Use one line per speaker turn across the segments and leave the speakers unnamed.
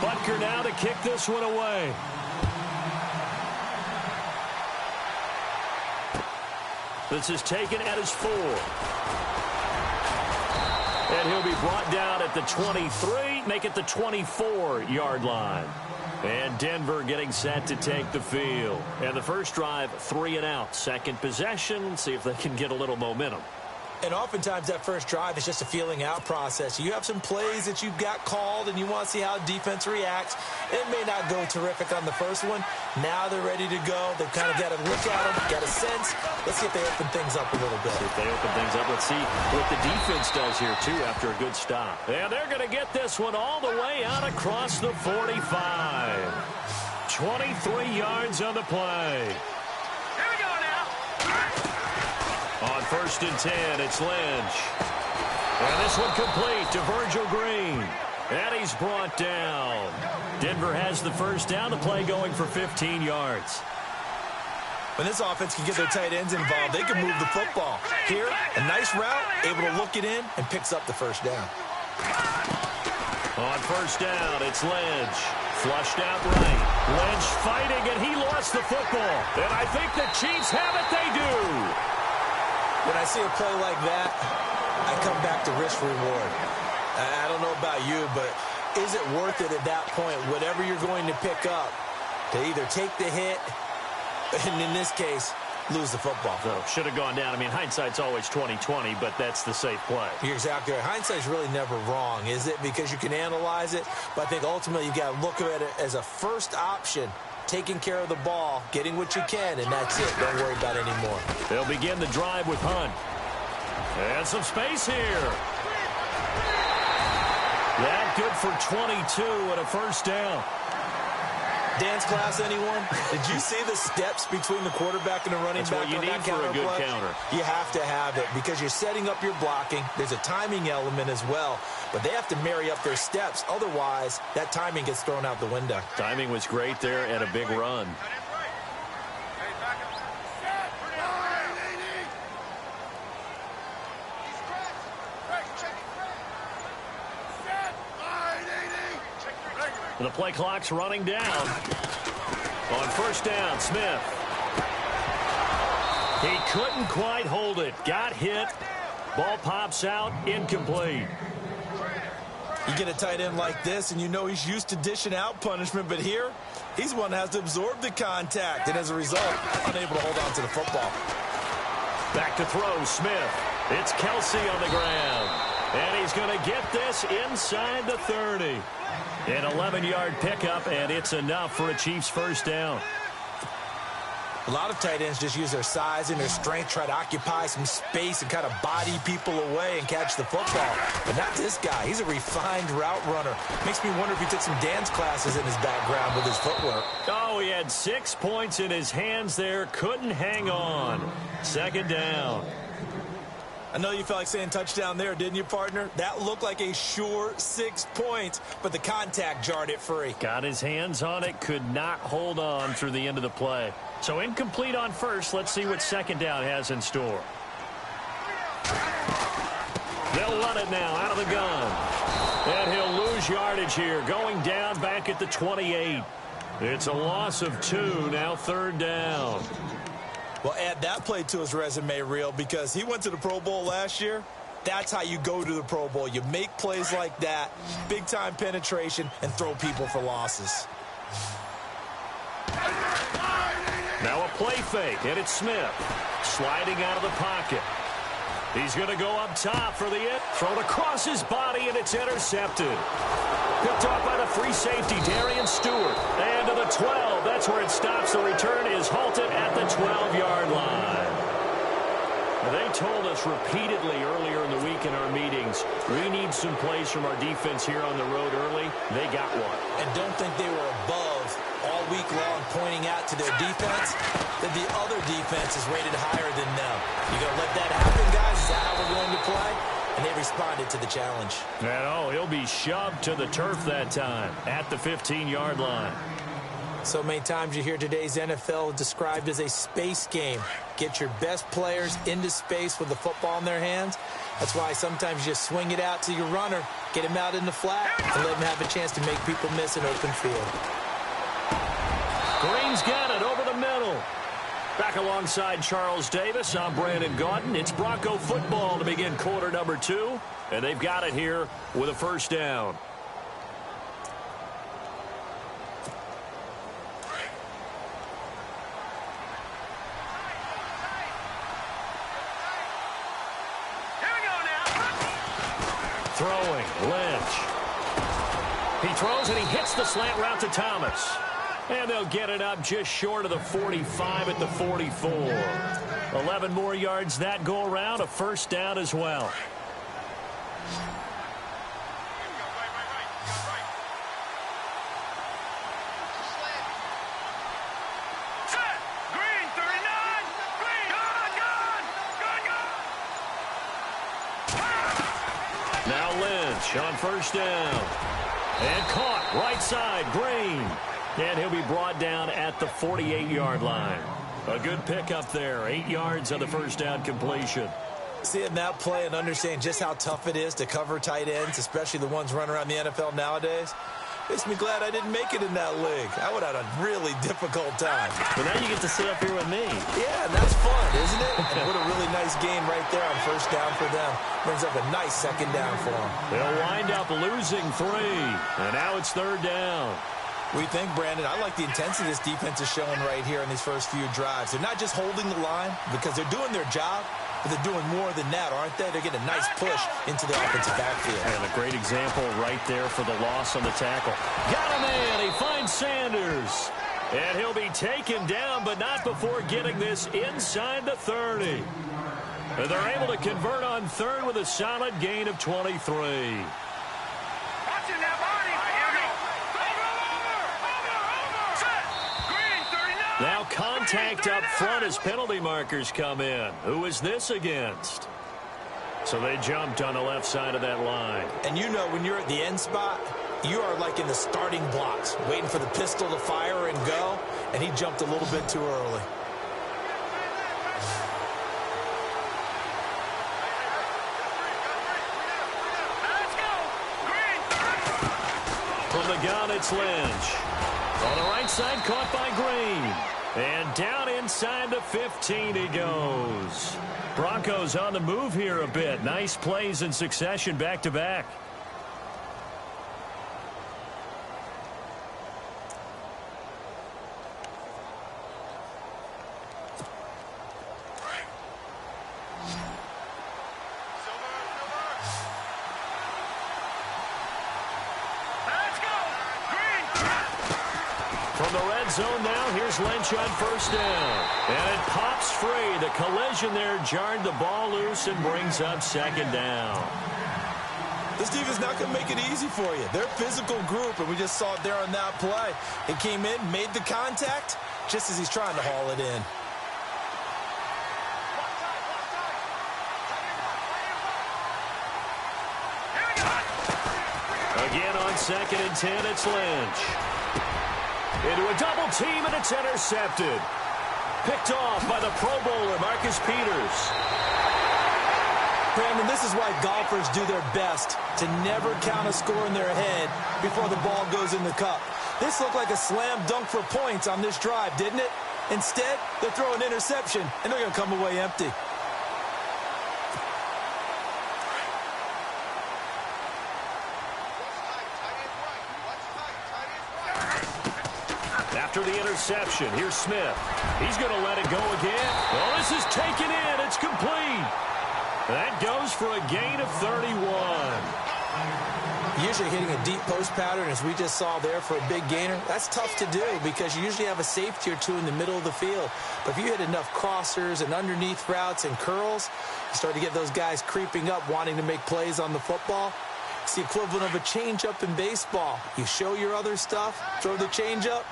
Butker now to kick this one away. This is taken at his 4. And he'll be brought down at the 23, make it the 24-yard line. And Denver getting set to take the field. And the first drive, 3 and out. Second possession, see if they can get a little momentum.
And oftentimes that first drive is just a feeling out process. You have some plays that you've got called and you want to see how defense reacts. It may not go terrific on the first one. Now they're ready to go. They've kind of got to look at them, got a sense. Let's see if they open things up a little bit.
See if they open things up. Let's see what the defense does here, too, after a good stop. And they're going to get this one all the way out across the 45. 23 yards on the play. On 1st and 10, it's Lynch. And this one complete to Virgil Green. And he's brought down. Denver has the first down. The play going for 15 yards.
When this offense can get their tight ends involved, they can move the football. Here, a nice route, able to look it in, and picks up the first down.
On 1st down, it's Lynch. Flushed out right. Lynch fighting, and he lost the football. And I think the Chiefs have it. They do.
When I see a play like that, I come back to risk-reward. I don't know about you, but is it worth it at that point, whatever you're going to pick up, to either take the hit, and in this case, lose the football?
So, should have gone down. I mean, hindsight's always 20/20, but that's the safe play.
You're exactly right. Hindsight's really never wrong, is it? Because you can analyze it, but I think ultimately you've got to look at it as a first option. Taking care of the ball, getting what you can, and that's it. Don't worry about it anymore.
They'll begin the drive with Hunt. And some space here. That good for 22 and a first down.
Dance class, anyone? Did you see the steps between the quarterback and the running back on that counter?
That's what you need for a good counter.
You have to have it because you're setting up your blocking. There's a timing element as well, but they have to marry up their steps. Otherwise, that timing gets thrown out the window.
Timing was great there and a big run. The play clock's running down. On 1st down, Smith. He couldn't quite hold it. Got hit. Ball pops out. Incomplete.
You get a tight end like this, and you know he's used to dishing out punishment, but here, he's one that has to absorb the contact, and as a result, unable to hold on to the football.
Back to throw, Smith. It's Kelsey on the ground. And he's going to get this inside the 30. An 11-yard pickup, and it's enough for a Chiefs first down.
A lot of tight ends just use their size and their strength, try to occupy some space and kind of body people away and catch the football. But not this guy. He's a refined route runner. Makes me wonder if he took some dance classes in his background with his footwork.
Oh, he had 6 points in his hands there. Couldn't hang on. 2nd down.
I know you felt like saying touchdown there, didn't you, partner? That looked like a sure 6 points, but the contact jarred it free.
Got his hands on it, could not hold on through the end of the play. So incomplete on 1st. Let's see what 2nd down has in store. They'll run it now out of the gun. And he'll lose yardage here, going down back at the 28. It's a loss of 2, now 3rd down.
Well, add that play to his resume reel because he went to the Pro Bowl last year. That's how you go to the Pro Bowl. You make plays like that, big-time penetration, and throw people for losses.
Now a play fake, and it's Smith sliding out of the pocket. He's going to go up top for the end. Thrown across his body, and it's intercepted. Picked off by the free safety, Darian Stewart. And to the 12. That's where it stops. The return is halted at the 12-yard line. They told us repeatedly earlier in the week in our meetings, we need some plays from our defense here on the road early. They got one.
And don't think they were above all week long pointing out to their defense that the other defense is rated higher than them. You going to let that happen, guys? Is that how we're going to play? And they responded to the challenge.
And oh, he'll be shoved to the turf that time at the 15-yard line.
So many times you hear today's NFL described as a space game. Get your best players into space with the football in their hands. That's why sometimes you just swing it out to your runner, get him out in the flat, and let him have a chance to make people miss an open field.
Green's got it over the middle. Back alongside Charles Davis, I'm Brandon Gaudin. It's Bronco football to begin quarter number 2, and they've got it here with a first down. Throwing, Lynch. He throws and he hits the slant route to Thomas. And they'll get it up just short of the 45 at the 44. 11 more yards that go around, a first down as well. Now Lynch on first down. And caught right side, Green. And he'll be brought down at the 48-yard line. A good pickup there. 8 yards on the first down completion.
Seeing that play and understand just how tough it is to cover tight ends, especially the ones running around the NFL nowadays, makes me glad I didn't make it in that league. I would have had a really difficult time.
But now you get to sit up here with me.
Yeah, and that's fun, isn't it? And what a really nice game right there on first down for them. Brings up a nice second down for them.
They'll wind up losing 3. And now it's third down.
We think, Brandon, I like the intensity this defense is showing right here in these first few drives. They're not just holding the line because they're doing their job, but they're doing more than that, aren't they? They're getting a nice push into the offensive backfield.
And a great example right there for the loss on the tackle. Got him in. He finds Sanders. And he'll be taken down, but not before getting this inside the 30. And they're able to convert on third with a solid gain of 23. Now contact up front as penalty markers come in. Who is this against? So they jumped on the left side of that line.
And you know when you're at the end spot, you are like in the starting blocks, waiting for the pistol to fire and go, and he jumped a little bit too early.
From the gun, it's Lynch. On the right side, caught by Green. And down inside the 15 he goes. Broncos on the move here a bit. Nice plays in succession back-to-back. From the red zone now, here's Lynch on first down. And it pops free. The collision there jarred the ball loose and brings up second down.
This defense is not going to make it easy for you. They're a physical group, and we just saw it there on that play. He came in, made the contact, just as he's trying to haul it in.
Again on 2nd and 10, it's Lynch. Into a double team, and it's intercepted. Picked off by the Pro Bowler, Marcus Peters.
Brandon, this is why golfers do their best to never count a score in their head before the ball goes in the cup. This looked like a slam dunk for points on this drive, didn't it? Instead, they're throwing interception, and they're going to come away empty.
After the interception, here's Smith. He's going to let it go again. Well, this is taken in. It's complete. That goes for a gain of 31.
Usually hitting a deep post pattern, as we just saw there, for a big gainer, that's tough to do because you usually have a safety or two in the middle of the field. But if you hit enough crossers and underneath routes and curls, you start to get those guys creeping up, wanting to make plays on the football. It's the equivalent of a changeup in baseball. You show your other stuff, throw the changeup,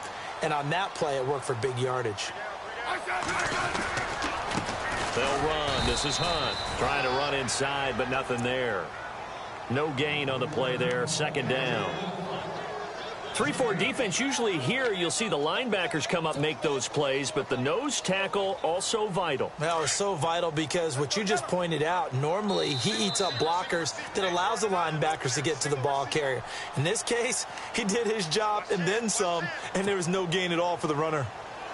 and on that play, it worked for big yardage.
They'll run. This is Hunt trying to run inside, but nothing there. No gain on the play there. Second down. 3-4 defense, usually here you'll see the linebackers come up, make those plays, but the nose tackle also vital.
Well, it's so vital because what you just pointed out, normally he eats up blockers that allows the linebackers to get to the ball carrier. In this case, he did his job and then some, and there was no gain at all for the runner.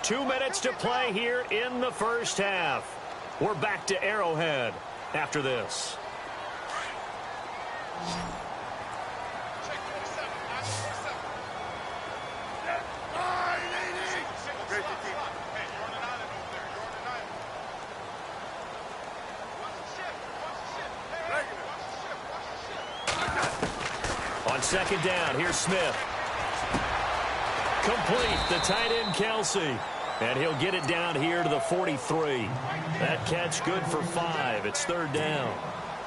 2 minutes to play here in the first half. We're back to Arrowhead after this. On second down, here's Smith. Complete, the tight end Kelsey. And he'll get it down here to the 43. That catch good for 5. It's third down.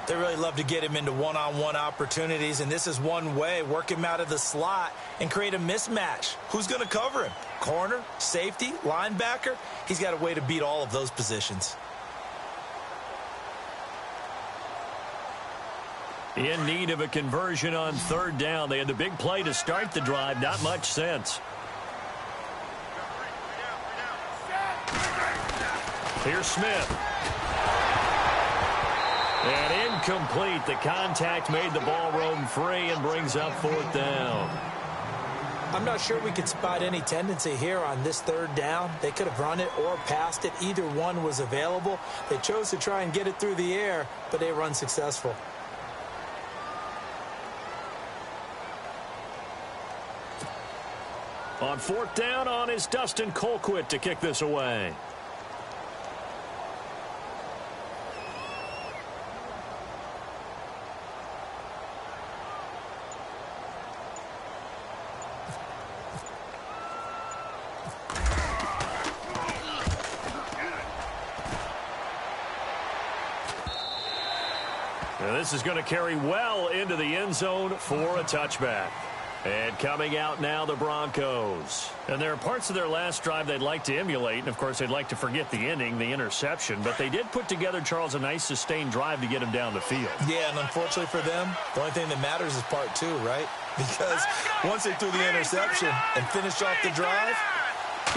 They really love to get him into one-on-one opportunities, and this is one way. Work him out of the slot and create a mismatch. Who's going to cover him? Corner, safety, linebacker? He's got a way to beat all of those positions.
In need of a conversion on third down. They had the big play to start the drive. Not much sense. Here's Smith. And incomplete. The contact made the ball roam free and brings up fourth down.
I'm not sure we could spot any tendency here on this third down. They could have run it or passed it. Either one was available. They chose to try and get it through the air, but they were unsuccessful.
On fourth down, on is Dustin Colquitt to kick this away. Now this is going to carry well into the end zone for a touchback. And coming out now, the Broncos. And there are parts of their last drive they'd like to emulate. And, of course, they'd like to forget the inning, the interception. But they did put together, Charles, a nice sustained drive to get him down the field.
Yeah, and unfortunately for them, the only thing that matters is part two, right? Because once they threw the interception and finished off the drive,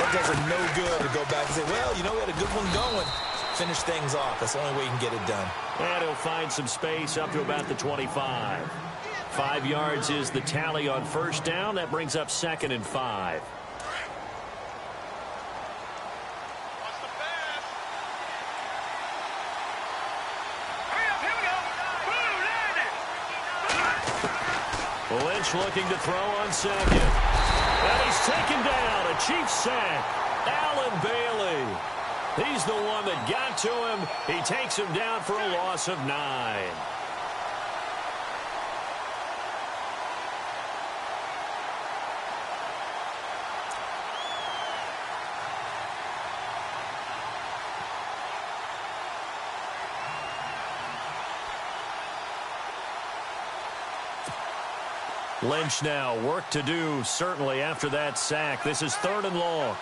that does them no good to go back and say, well, you know, we had a good one going. Finish things off. That's the only way you can get it done.
And he'll find some space up to about the 25. 5 yards is the tally on first down. That brings up second and 5. Lynch looking to throw on second. And he's taken down. A Chiefs sack. Allen Bailey. He's the one that got to him. He takes him down for a loss of 9. Lynch now, work to do, certainly, after that sack. This is third and long.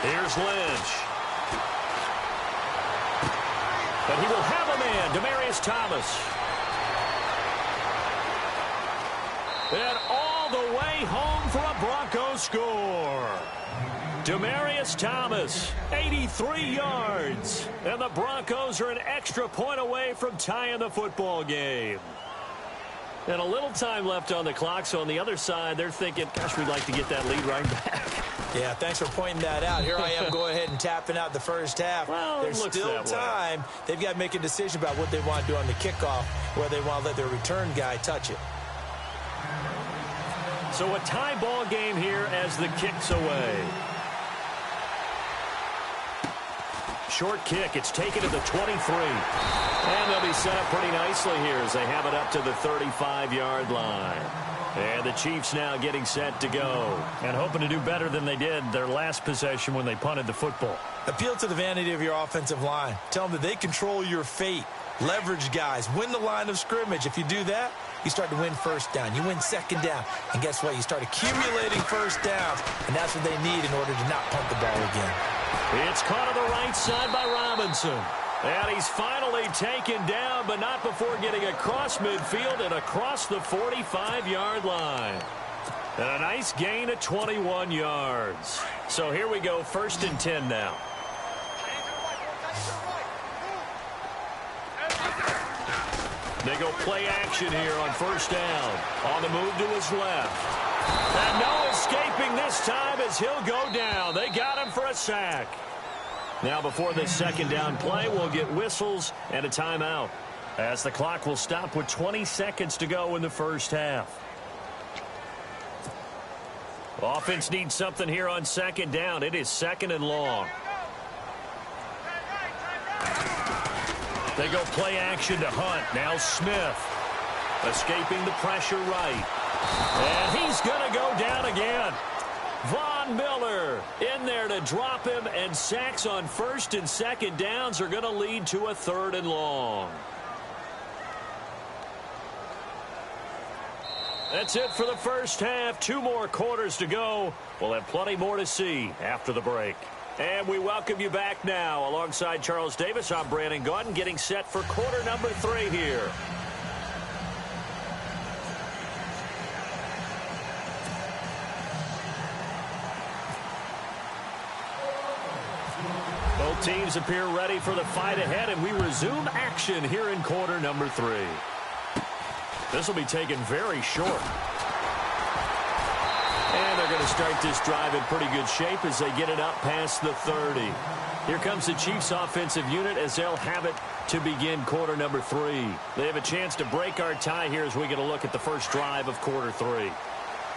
Here's Lynch. But he will have a man, Demaryius Thomas. And all the way home for a Broncos score. Demaryius Thomas, 83 yards. And the Broncos are an extra point away from tying the football game. And a little time left on the clock, so on the other side, they're thinking, gosh, we'd like to get that lead right back.
Yeah, thanks for pointing that out. Here I am going ahead and tapping out the first half.
Well,
there's still time. They've got to make a decision about what they want to do on the kickoff, where they want to let their return guy touch it.
So a tie ball game here as the kick's away. Short kick. It's taken to the 23. And they'll be set up pretty nicely here as they have it up to the 35-yard line. And the Chiefs now getting set to go and hoping to do better than they did their last possession when they punted the football.
Appeal to the vanity of your offensive line. Tell them that they control your fate. Leverage guys. Win the line of scrimmage. If you do that, you start to win first down. You win second down. And guess what? You start accumulating first downs. And that's what they need in order to not punt the ball again.
It's caught on the right side by Robinson. And he's finally taken down, but not before getting across midfield and across the 45-yard line. And a nice gain of 21 yards. So here we go, 1st and 10 now. They go play action here on 1st down. On the move to his left. And no escaping this time as he'll go down. They got him for a sack. Now before this 2nd down play, we'll get whistles and a timeout, as the clock will stop with 20 seconds to go in the 1st half. Offense needs something here on 2nd down. It is 2nd and long. They go play action to Hunt. Now Smith escaping the pressure right. And he's going to go down again. Von Miller in there to drop him, and sacks on 1st and 2nd downs are going to lead to a 3rd and long. That's it for the 1st half. 2 more quarters to go. We'll have plenty more to see after the break. And we welcome you back now. Alongside Charles Davis, I'm Brandon Gaudin, getting set for quarter number 3 here. Both teams appear ready for the fight ahead, and we resume action here in quarter number 3. This will be taken very short. And they're going to start this drive in pretty good shape as they get it up past the 30. Here comes the Chiefs offensive unit as they'll have it to begin quarter number 3. They have a chance to break our tie here as we get a look at the first drive of quarter 3.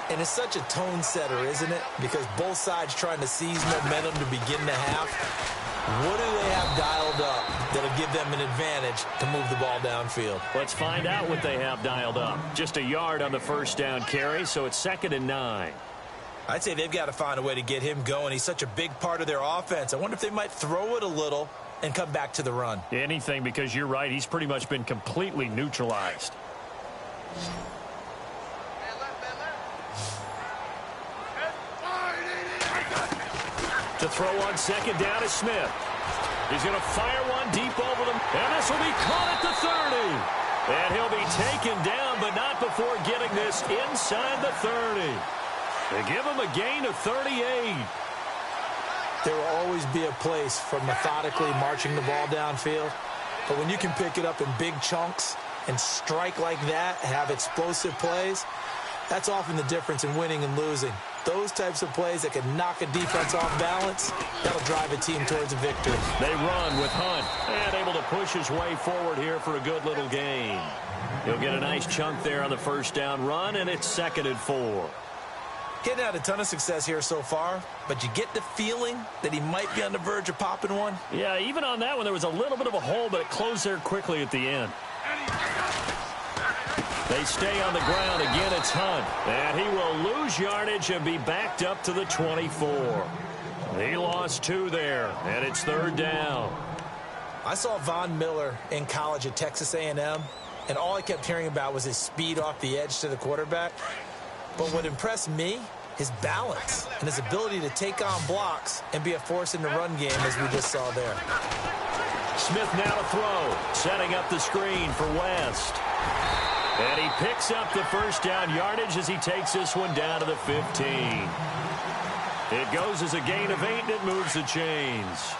And it's such a tone setter, isn't it? Because both sides trying to seize momentum to begin the half. What do they have dialed up that'll give them an advantage to move the ball downfield?
Let's find out what they have dialed up. Just a yard on the 1st down carry, so it's 2nd and 9.
I'd say they've got to find a way to get him going. He's such a big part of their offense. I wonder if they might throw it a little and come back to the run.
Anything, because you're right. He's pretty much been completely neutralized. To throw on 2nd down is Smith. He's going to fire one deep over them, and this will be caught at the 30. And he'll be taken down, but not before getting this inside the 30. They give him a gain of 38.
There will always be a place for methodically marching the ball downfield, but when you can pick it up in big chunks and strike like that, have explosive plays, that's often the difference in winning and losing. Those types of plays that can knock a defense off balance, that'll drive a team towards a victory.
They run with Hunt, and able to push his way forward here for a good little gain. He'll get a nice chunk there on the 1st down run, and it's 2nd and 4.
Getting out a ton of success here so far, but you get the feeling that he might be on the verge of popping one.
Yeah, even on that one, there was a little bit of a hole, but it closed there quickly at the end. They stay on the ground. Again, it's Hunt. And he will lose yardage and be backed up to the 24. He lost 2 there, and it's 3rd down.
I saw Von Miller in college at Texas A&M, and all I kept hearing about was his speed off the edge to the quarterback. But what impressed me, his balance and his ability to take on blocks and be a force in the run game, as we just saw there.
Smith now to throw, setting up the screen for West. And he picks up the 1st down yardage as he takes this one down to the 15. It goes as a gain of 8, and it moves the chains.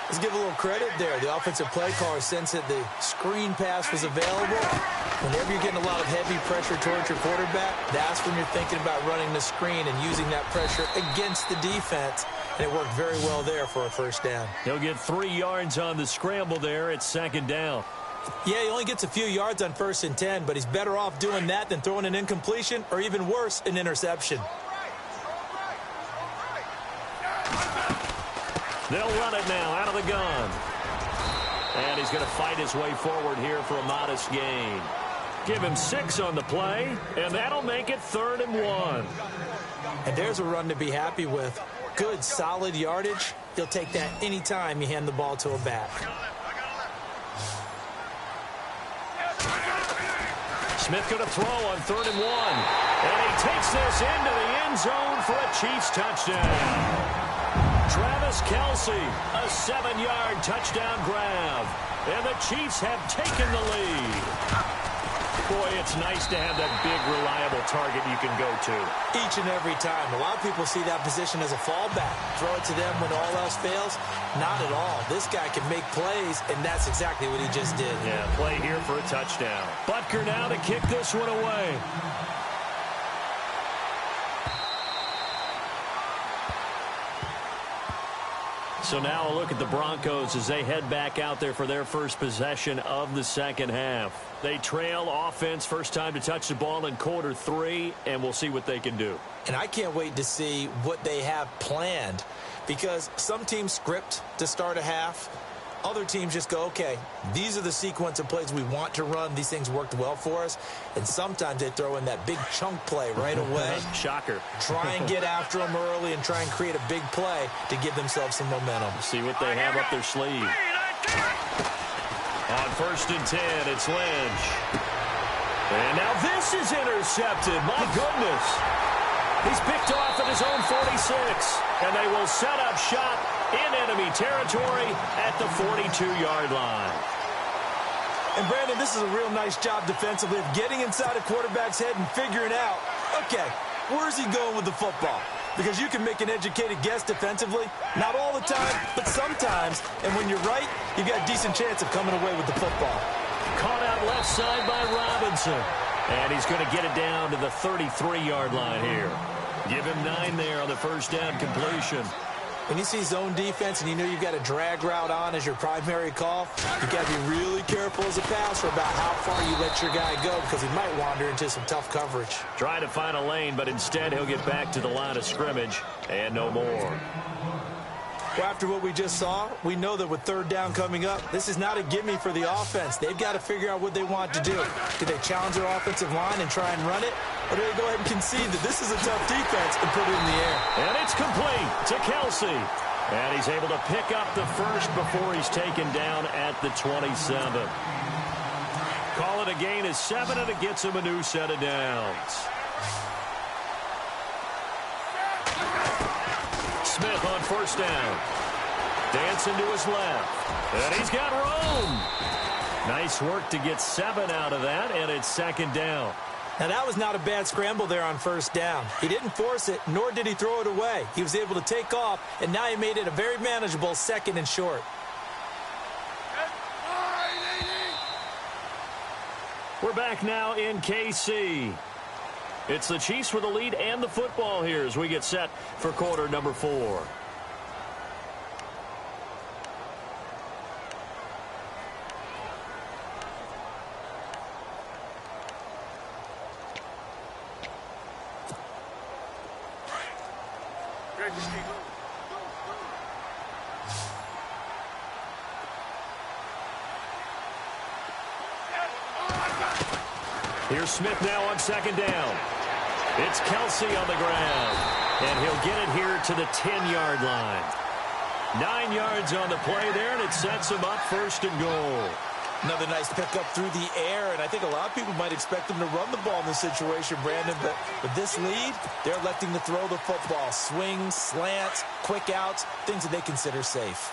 Let's give a little credit there. The offensive play caller sensed that the screen pass was available. Whenever you're getting a lot of heavy pressure towards your quarterback, that's when you're thinking about running the screen and using that pressure against the defense. And it worked very well there for a 1st down.
He'll get 3 yards on the scramble there at 2nd down.
Yeah, he only gets a few yards on 1st and 10, but he's better off doing that than throwing an incompletion or even worse, an interception.
They'll run it now out of the gun. And he's going to fight his way forward here for a modest gain. Give him 6 on the play, and that'll make it 3rd and 1.
And there's a run to be happy with. Good, solid yardage. You'll take that anytime you hand the ball to a back.
Smith going to throw on 3rd and 1. And he takes this into the end zone for a Chiefs touchdown. Travis Kelce, a 7-yard touchdown grab. And the Chiefs have taken the lead. Boy, it's nice to have that big, reliable target you can go to.
Each and every time. A lot of people see that position as a fallback. Throw it to them when all else fails. Not at all. This guy can make plays, and that's exactly what he just did.
Yeah, play here for a touchdown. Butker now to kick this one away. So now a look at the Broncos as they head back out there for their first possession of the second half. They trail offense, first time to touch the ball in quarter 3, and we'll see what they can do.
And I can't wait to see what they have planned, because some teams script to start a half. Other teams just go, okay, these are the sequence of plays we want to run. These things worked well for us. And sometimes they throw in that big chunk play right away.
Shocker.
Try and get after them early and try and create a big play to give themselves some momentum.
See what they have up their sleeve. On 1st and 10, it's Lynch. And now this is intercepted. My goodness. He's picked off at his own 46. And they will set up shop in enemy territory at the 42-yard line.
And, Brandon, this is a real nice job defensively of getting inside a quarterback's head and figuring out, okay, where's he going with the football? Because you can make an educated guess defensively. Not all the time, but sometimes. And when you're right, you've got a decent chance of coming away with the football.
Caught out left side by Robinson. And he's going to get it down to the 33-yard line here. Give him 9 there on the first down completion.
When you see zone defense and you know you've got a drag route on as your primary call, you've got to be really careful as a passer about how far you let your guy go, because he might wander into some tough coverage.
Try to find a lane, but instead he'll get back to the line of scrimmage and no more.
Well, after what we just saw, we know that with 3rd down coming up, this is not a gimme for the offense. They've got to figure out what they want to do. Do they challenge their offensive line and try and run it? Or do they go ahead and concede that this is a tough defense and put it in the air?
And it's complete to Kelce. And he's able to pick up the first before he's taken down at the 27. Call it a gain of 7, and it gets him a new set of downs. Smith on 1st down. Dancing to his left. And he's got room. Nice work to get 7 out of that, and it's 2nd down.
Now, that was not a bad scramble there on 1st down. He didn't force it, nor did he throw it away. He was able to take off, and now he made it a very manageable 2nd and short.
We're back now in KC. It's the Chiefs with the lead and the football here as we get set for quarter number 4. Here's Smith now on 2nd down. It's Kelce on the ground. And he'll get it here to the 10-yard line. 9 yards on the play there, and it sets him up 1st and goal.
Another nice pickup through the air, and I think a lot of people might expect him to run the ball in this situation, Brandon, but with this lead, they're electing to throw the football. Swings, slants, quick outs, things that they consider safe.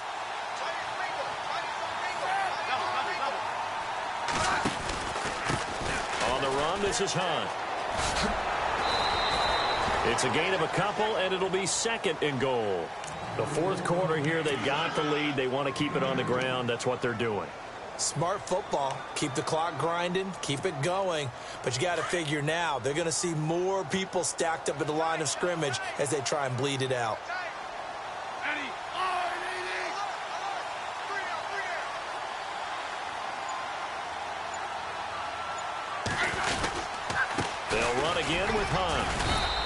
On the run, this is Hunt. It's a gain of a couple, and it'll be 2nd and goal. The 4th quarter here, they've got the lead. They want to keep it on the ground. That's what they're doing.
Smart football. Keep the clock grinding. Keep it going. But you got to figure now, they're going to see more people stacked up at the line of scrimmage as they try and bleed it out.
They'll run again with Hunt.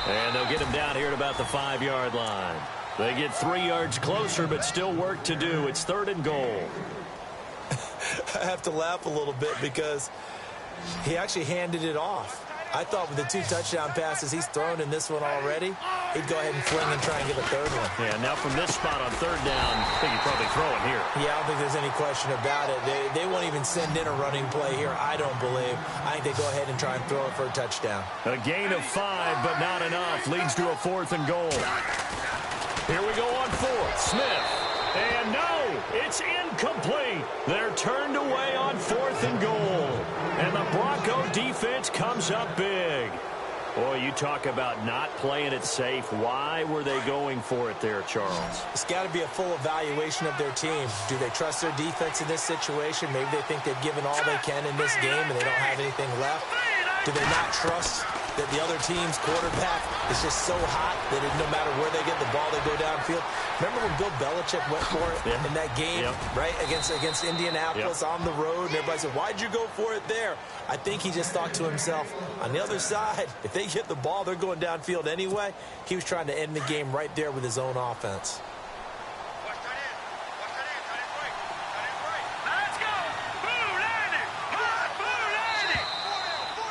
And they'll get him down here at about the 5-yard line. They get 3 yards closer, but still work to do. It's 3rd and goal.
I have to laugh a little bit because he actually handed it off. I thought with the 2 touchdown passes he's thrown in this one already, he'd go ahead and fling and try and get a 3rd one.
Yeah, now from this spot on 3rd down, I think he'd probably throw it here.
Yeah, I don't think there's any question about it. They won't even send in a running play here, I don't believe. I think they go ahead and try and throw it for a touchdown.
A gain of 5, but not enough. Leads to a 4th and goal. Here we go on fourth. Smith. And no, it's incomplete. They're turned away on 4th and goal. And the Bronco defense comes up big. Boy, you talk about not playing it safe. Why were they going for it there, Charles?
It's got to be a full evaluation of their team. Do they trust their defense in this situation? Maybe they think they've given all they can in this game and they don't have anything left. Do they not trust that the other team's quarterback is just so hot that no matter where they get the ball, they go downfield? Remember when Bill Belichick went for it in that game, right, against Indianapolis on the road, and everybody said, why'd you go for it there? I think he just thought to himself, on the other side, if they get the ball, they're going downfield anyway. He was trying to end the game right there with his own offense.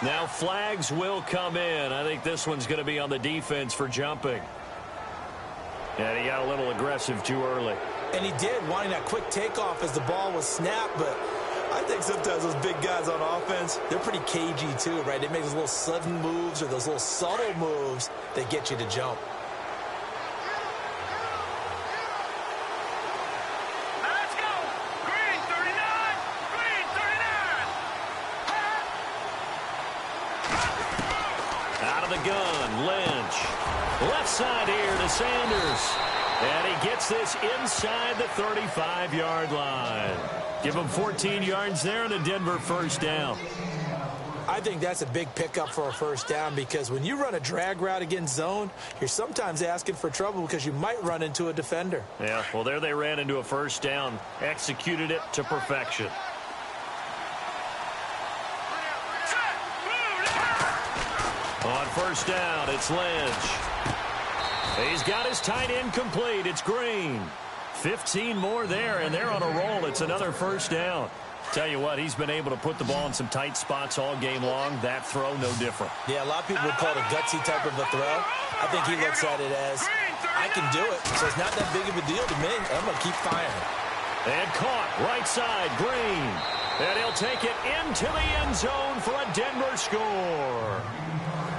Now flags will come in. I think this one's going to be on the defense for jumping. And he got a little aggressive too early.
And he did, wanting that quick takeoff as the ball was snapped. But I think sometimes those big guys on offense, they're pretty cagey too, right? They make those little sudden moves or those little subtle moves that get you to jump.
Gun, Lynch. Left side here to Sanders. And he gets this inside the 35-yard line. Give him 14 yards there and a Denver first down.
I think that's a big pickup for a first down because when you run a drag route against zone, you're sometimes asking for trouble because you might run into a defender.
Yeah, well, there they ran into a first down. Executed it to perfection. On first down, it's Lynch. He's got his tight end complete. It's Green. 15 more there, and they're on a roll. It's another first down. Tell you what, he's been able to put the ball in some tight spots all game long. That throw, no different.
Yeah, a lot of people would call it a gutsy type of a throw. I think he looks at it as, I can do it, so it's not that big of a deal to me. I'm going to keep firing.
And caught, right side, Green. And he'll take it into the end zone for a Denver score.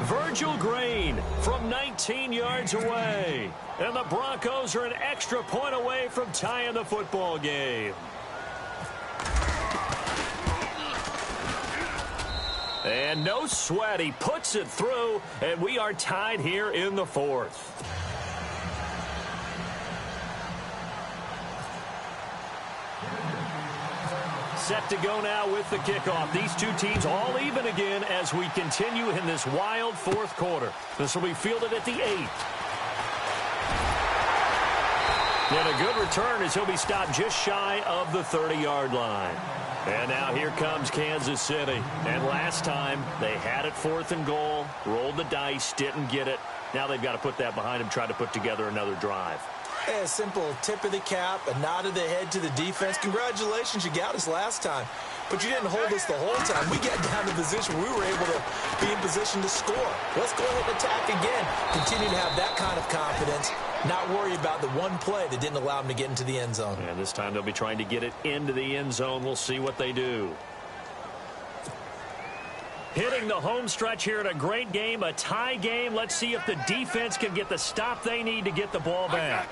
Virgil Green from 19 yards away. And the Broncos are an extra point away from tying the football game. And no sweat. He puts it through, and we are tied here in the fourth. Set to go now with the kickoff. These two teams all even again as we continue in this wild fourth quarter. This will be fielded at the 8. And a good return as he'll be stopped just shy of the 30-yard line. And now here comes Kansas City. And last time they had it 4th and goal, rolled the dice, didn't get it. Now they've got to put that behind them, try to put together another drive.
A simple tip of the cap, a nod of the head to the defense. Congratulations, you got us last time. But you didn't hold us the whole time. We got down to position where we were able to be in position to score. Let's go ahead and attack again. Continue to have that kind of confidence. Not worry about the one play that didn't allow them to get into the end zone.
And this time they'll be trying to get it into the end zone. We'll see what they do. Hitting the home stretch here in a great game, a tie game. Let's see if the defense can get the stop they need to get the ball back.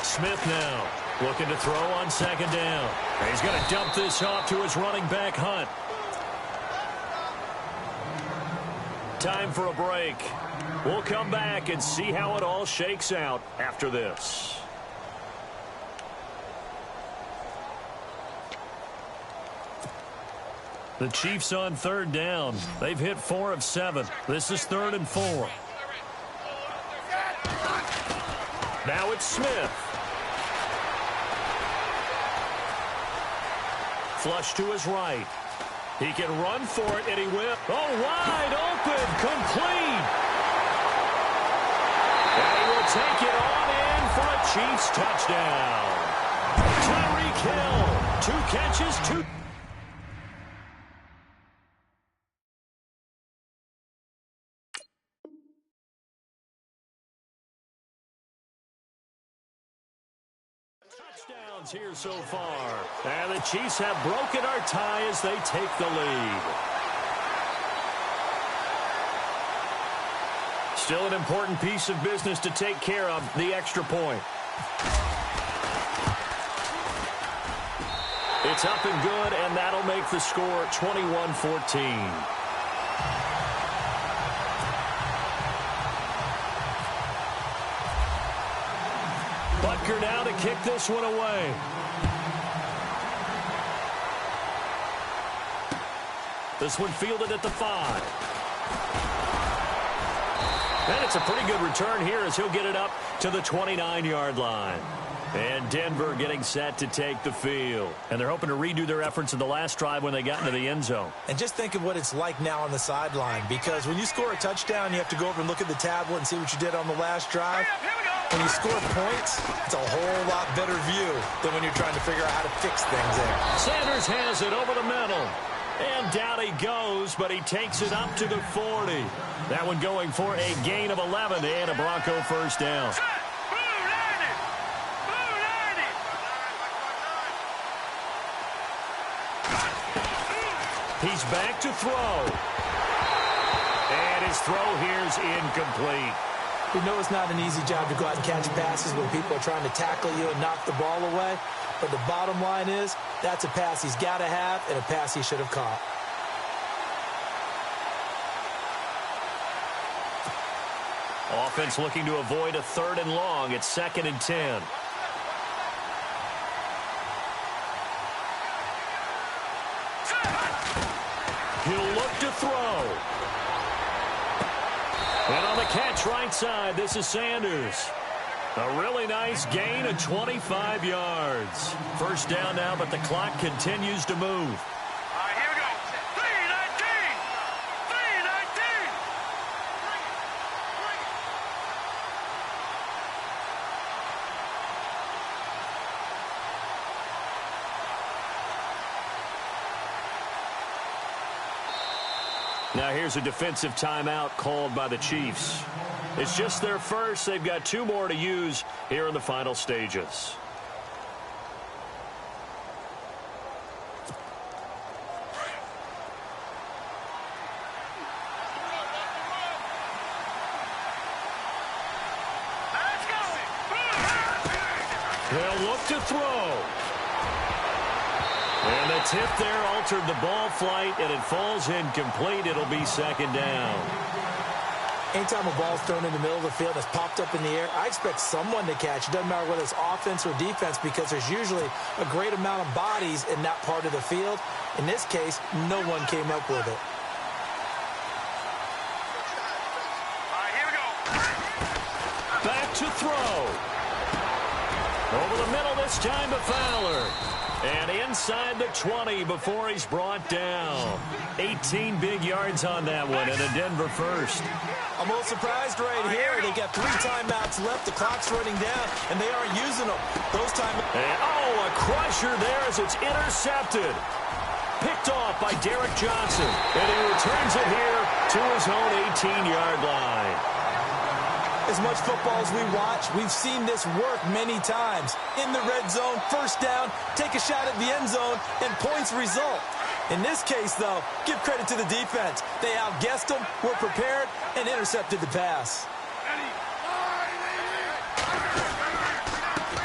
Smith now looking to throw on second down. He's going to dump this off to his running back, Hunt. Time for a break. We'll come back and see how it all shakes out after this. The Chiefs on third down. They've hit 4 of 7. This is 3rd and 4. Now it's Smith. Flush to his right. He can run for it, and he will. Oh, wide open, complete. And he will take it on in for a Chiefs touchdown. Tyreek Hill, 2 catches, 2. Touchdowns here so far. And the Chiefs have broken our tie as they take the lead. Still an important piece of business to take care of, the extra point. It's up and good, and that'll make the score 21-14. Butker now to kick this one away. This one fielded at the 5. And it's a pretty good return here as he'll get it up to the 29-yard line. And Denver getting set to take the field. And they're hoping to redo their efforts in the last drive when they got into the end zone.
And just think of what it's like now on the sideline, because when you score a touchdown, you have to go over and look at the tablet and see what you did on the last drive. When you score points, it's a whole lot better view than when you're trying to figure out how to fix things there.
Sanders has it over the middle. And down he goes, but he takes it up to the 40. That one going for a gain of 11 and a Bronco first down. He's back to throw. And his throw here's incomplete.
You know it's not an easy job to go out and catch passes when people are trying to tackle you and knock the ball away. But the bottom line is, that's a pass he's got to have and a pass he should have caught.
Offense looking to avoid a 3rd and long. It's 2nd and 10. He'll look to throw. And on the catch right side, this is Sanders. A really nice gain of 25 yards. First down now, but the clock continues to move.
All right, here we go. 3-19. 3-19.
Now here's a defensive timeout called by the Chiefs. It's just their first. They've got 2 more to use here in the final stages.
Let's go.
They'll look to throw. And the tip there altered the ball flight, and it falls incomplete. It'll be 2nd down.
Anytime a ball's thrown in the middle of the field and it's popped up in the air, I expect someone to catch. It doesn't matter whether it's offense or defense, because there's usually a great amount of bodies in that part of the field. In this case, no one came up with it.
All right, here we go.
Back to throw. Over the middle this time to Fowler. And inside the 20 before he's brought down. 18 big yards on that one, and a Denver first.
I'm a little surprised right here. They got 3 timeouts left. The clock's running down, and they aren't using them. Those timeouts.
And, a crusher there as it's intercepted. Picked off by Derek Johnson. And he returns it here to his own 18-yard line.
As much football as we watch, we've seen this work many times. In the red zone, first down, take a shot at the end zone, and points result. In this case, though, give credit to the defense. They outguessed them, were prepared, and intercepted the pass.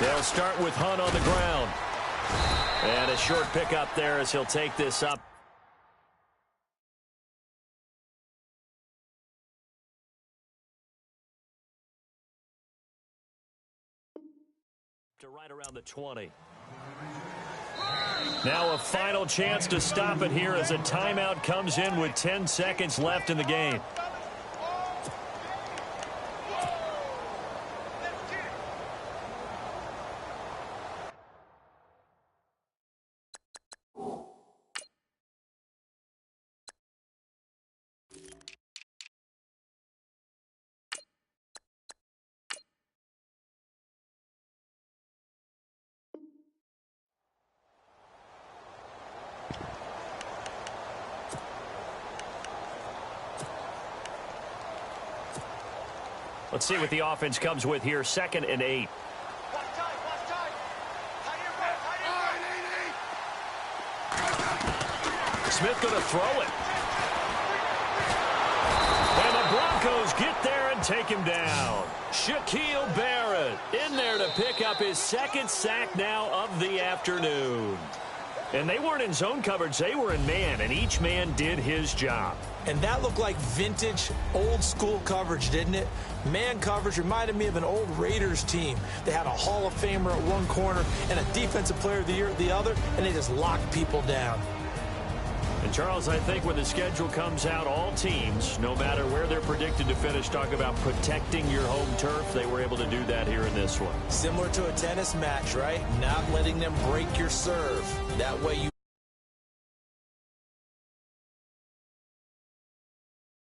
They'll start with Hunt on the ground. And a short pickup there as he'll take this up. To right around the 20. Now a final chance to stop it here as a timeout comes in with 10 seconds left in the game. Let's see what the offense comes with here. 2nd and 8. Smith going to throw it. And the Broncos get there in take him down. Shaquille Barrett in there to pick up his second sack now of the afternoon. And they weren't in zone coverage. They were in man, and each man did his job.
And that looked like vintage, old-school coverage, didn't it? Man coverage reminded me of an old Raiders team. They had a Hall of Famer at one corner and a Defensive Player of the Year at the other, and they just locked people down.
And, Charles, I think when the schedule comes out, all teams, no matter where they're predicted to finish, talk about protecting your home turf. They were able to do that here in this one.
Similar to a tennis match, right? Not letting them break your serve. That way you